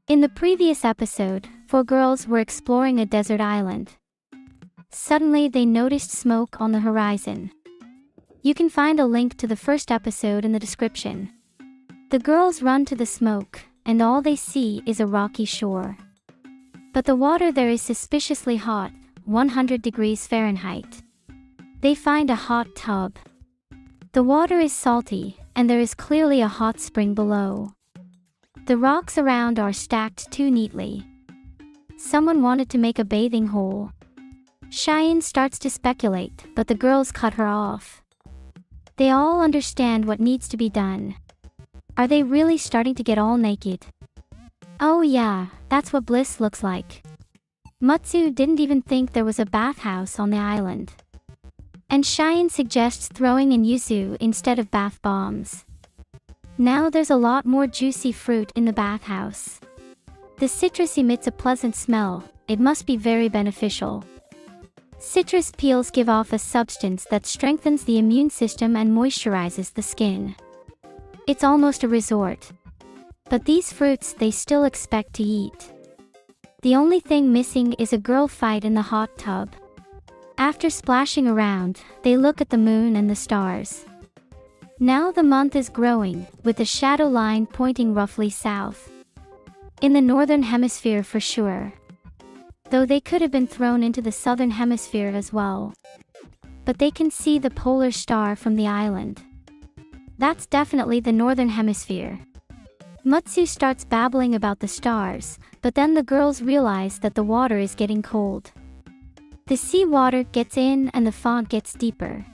In the previous episode, four girls were exploring a desert island. Suddenly they noticed smoke on the horizon. You can find a link to the first episode in the description. The girls run to the smoke, and all they see is a rocky shore. But the water there is suspiciously hot, 100 degrees Fahrenheit. They find a hot tub. The water is salty, and there is clearly a hot spring below. The rocks around are stacked too neatly. Someone wanted to make a bathing hole. Cheyenne starts to speculate, but the girls cut her off. They all understand what needs to be done. Are they really starting to get all naked? Oh yeah, that's what bliss looks like. Mutsu didn't even think there was a bathhouse on the island. And Cheyenne suggests throwing in yuzu instead of bath bombs. Now there's a lot more juicy fruit in the bathhouse. The citrus emits a pleasant smell. It must be very beneficial. Citrus peels give off a substance that strengthens the immune system and moisturizes the skin. It's almost a resort. But these fruits they still expect to eat. The only thing missing is a girl fight in the hot tub. After splashing around, they look at the moon and the stars. Now the month is growing, with the shadow line pointing roughly south. In the northern hemisphere for sure. Though they could have been thrown into the southern hemisphere as well. But they can see the polar star from the island. That's definitely the northern hemisphere. Mutsu starts babbling about the stars, but then the girls realize that the water is getting cold. The sea water gets in and the font gets deeper.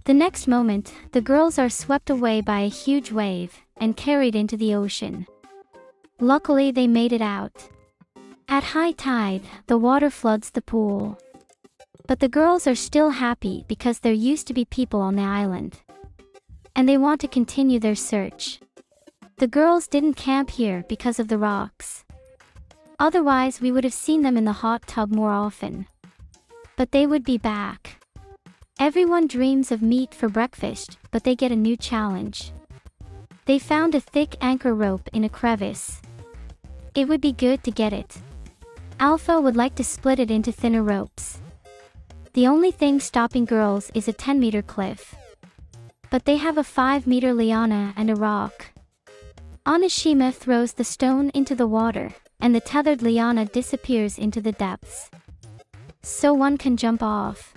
The next moment, the girls are swept away by a huge wave and carried into the ocean. Luckily they made it out. At high tide, the water floods the pool. But the girls are still happy because there used to be people on the island. And they want to continue their search. The girls didn't camp here because of the rocks. Otherwise we would have seen them in the hot tub more often. But they would be back. Everyone dreams of meat for breakfast, but they get a new challenge. They found a thick anchor rope in a crevice. It would be good to get it. Alpha would like to split it into thinner ropes. The only thing stopping girls is a 10-meter cliff. But they have a 5-meter liana and a rock. Onishima throws the stone into the water, and the tethered liana disappears into the depths. So one can jump off.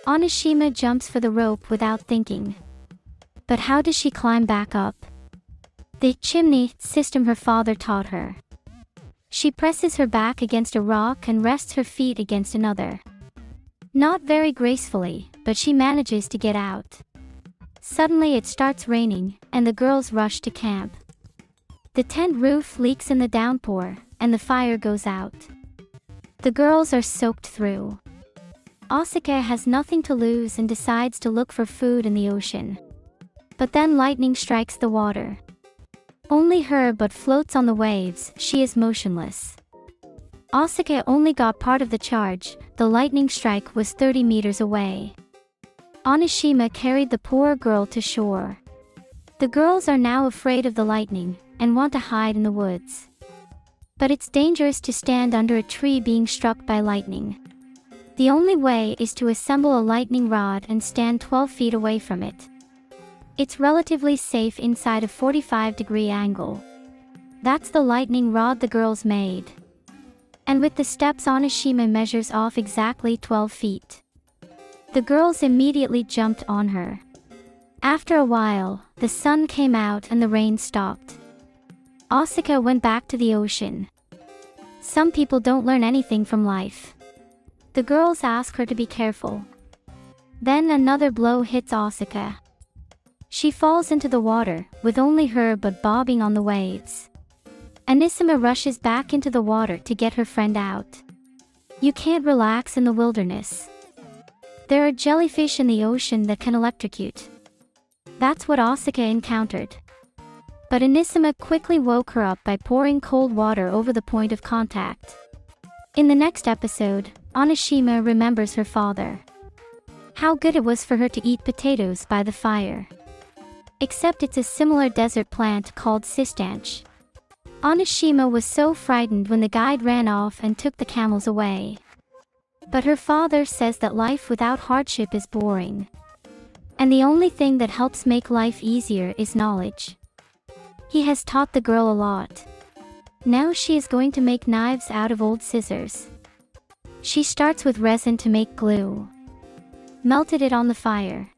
Onishima jumps for the rope without thinking. But how does she climb back up? The chimney system her father taught her. She presses her back against a rock and rests her feet against another. Not very gracefully, but she manages to get out. Suddenly it starts raining, and the girls rush to camp. The tent roof leaks in the downpour, and the fire goes out. The girls are soaked through. Asuka has nothing to lose and decides to look for food in the ocean. But then lightning strikes the water. Only her but floats on the waves, she is motionless. Asuka only got part of the charge, the lightning strike was 30 meters away. Onishima carried the poor girl to shore. The girls are now afraid of the lightning, and want to hide in the woods. But it's dangerous to stand under a tree being struck by lightning. The only way is to assemble a lightning rod and stand 12 feet away from it. It's relatively safe inside a 45-degree angle. That's the lightning rod the girls made. And with the steps Onishima measures off exactly 12 feet. The girls immediately jumped on her. After a while, the sun came out and the rain stopped. Asuka went back to the ocean. Some people don't learn anything from life. The girls ask her to be careful. Then another blow hits Asuka. She falls into the water, with only her but bobbing on the waves. Anisima rushes back into the water to get her friend out. You can't relax in the wilderness. There are jellyfish in the ocean that can electrocute. That's what Asuka encountered. But Anisima quickly woke her up by pouring cold water over the point of contact. In the next episode, Onishima remembers her father. How good it was for her to eat potatoes by the fire. Except it's a similar desert plant called cistanche. Onishima was so frightened when the guide ran off and took the camels away. But her father says that life without hardship is boring. And the only thing that helps make life easier is knowledge. He has taught the girl a lot. Now she is going to make knives out of old scissors. She starts with resin to make glue. Melted it on the fire.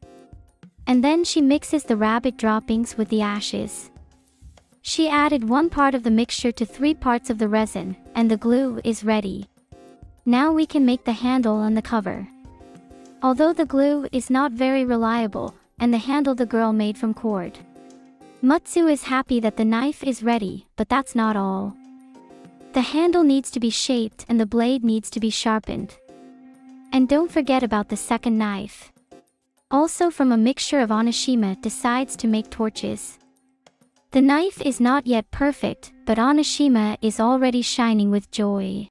And then she mixes the rabbit droppings with the ashes. She added 1 part of the mixture to 3 parts of the resin, and the glue is ready. Now we can make the handle and the cover. Although the glue is not very reliable, and the handle the girl made from cord. Mutsu is happy that the knife is ready, but that's not all. The handle needs to be shaped and the blade needs to be sharpened. And don't forget about the second knife. Also from a mixture of Onishima decides to make torches. The knife is not yet perfect, but Onishima is already shining with joy.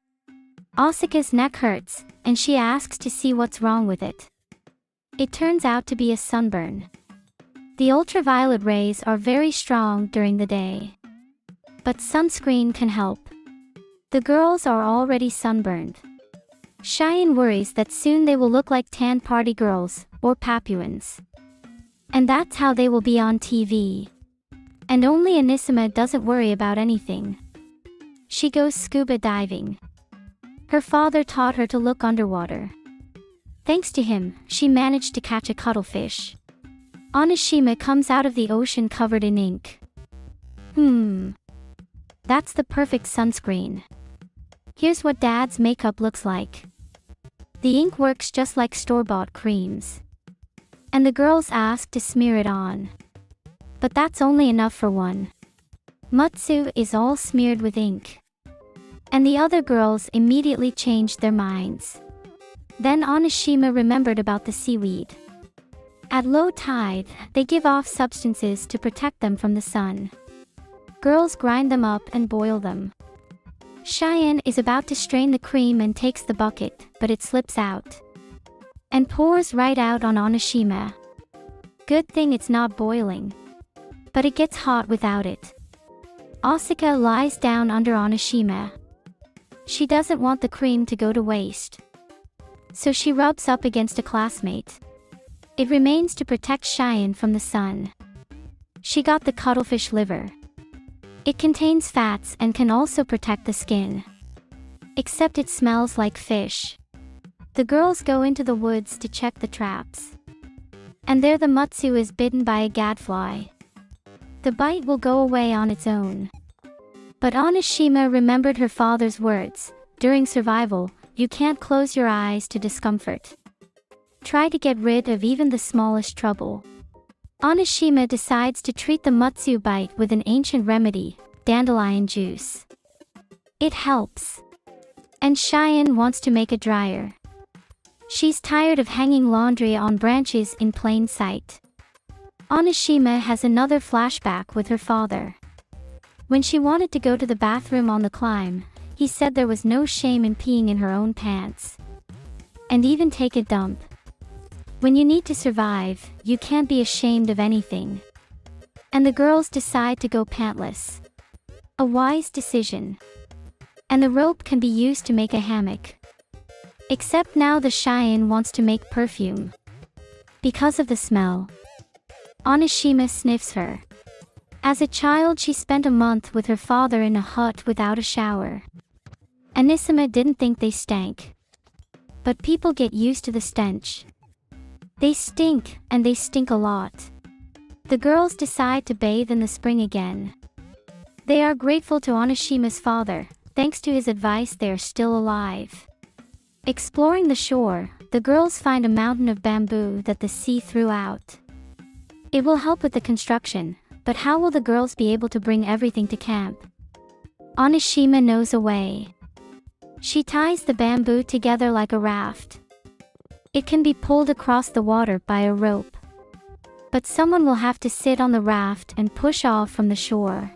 Asuka's neck hurts, and she asks to see what's wrong with it. It turns out to be a sunburn. The ultraviolet rays are very strong during the day. But sunscreen can help. The girls are already sunburned. Cheyenne worries that soon they will look like tan party girls, or Papuans. And that's how they will be on TV. And only Anisima doesn't worry about anything. She goes scuba diving. Her father taught her to look underwater. Thanks to him, she managed to catch a cuttlefish. Onishima comes out of the ocean covered in ink. That's the perfect sunscreen. Here's what Dad's makeup looks like. The ink works just like store-bought creams. And the girls ask to smear it on. But that's only enough for one. Mutsu is all smeared with ink. And the other girls immediately changed their minds. Then Onishima remembered about the seaweed. At low tide, they give off substances to protect them from the sun. Girls grind them up and boil them. Cheyenne is about to strain the cream and takes the bucket, but it slips out. And pours right out on Onishima. Good thing it's not boiling. But it gets hot without it. Asuka lies down under Onishima. She doesn't want the cream to go to waste. So she rubs up against a classmate. It remains to protect Cheyenne from the sun. She got the cuttlefish liver. It contains fats and can also protect the skin. Except it smells like fish. The girls go into the woods to check the traps. And there the Mutsu is bitten by a gadfly. The bite will go away on its own. But Onishima remembered her father's words, during survival, you can't close your eyes to discomfort. Try to get rid of even the smallest trouble. Onishima decides to treat the Mutsu bite with an ancient remedy, dandelion juice. It helps. And Cheyenne wants to make a dryer. She's tired of hanging laundry on branches in plain sight. Onishima has another flashback with her father. When she wanted to go to the bathroom on the climb, he said there was no shame in peeing in her own pants. And even take a dump. When you need to survive, you can't be ashamed of anything. And the girls decide to go pantless. A wise decision. And the rope can be used to make a hammock. Except now the Cheyenne wants to make perfume. Because of the smell. Onishima sniffs her. As a child she spent a month with her father in a hut without a shower. Anisima didn't think they stank. But people get used to the stench. They stink, and they stink a lot. The girls decide to bathe in the spring again. They are grateful to Onishima's father. Thanks to his advice they are still alive. Exploring the shore, the girls find a mountain of bamboo that the sea threw out. It will help with the construction, but how will the girls be able to bring everything to camp? Onishima knows a way. She ties the bamboo together like a raft. It can be pulled across the water by a rope. But someone will have to sit on the raft and push off from the shore.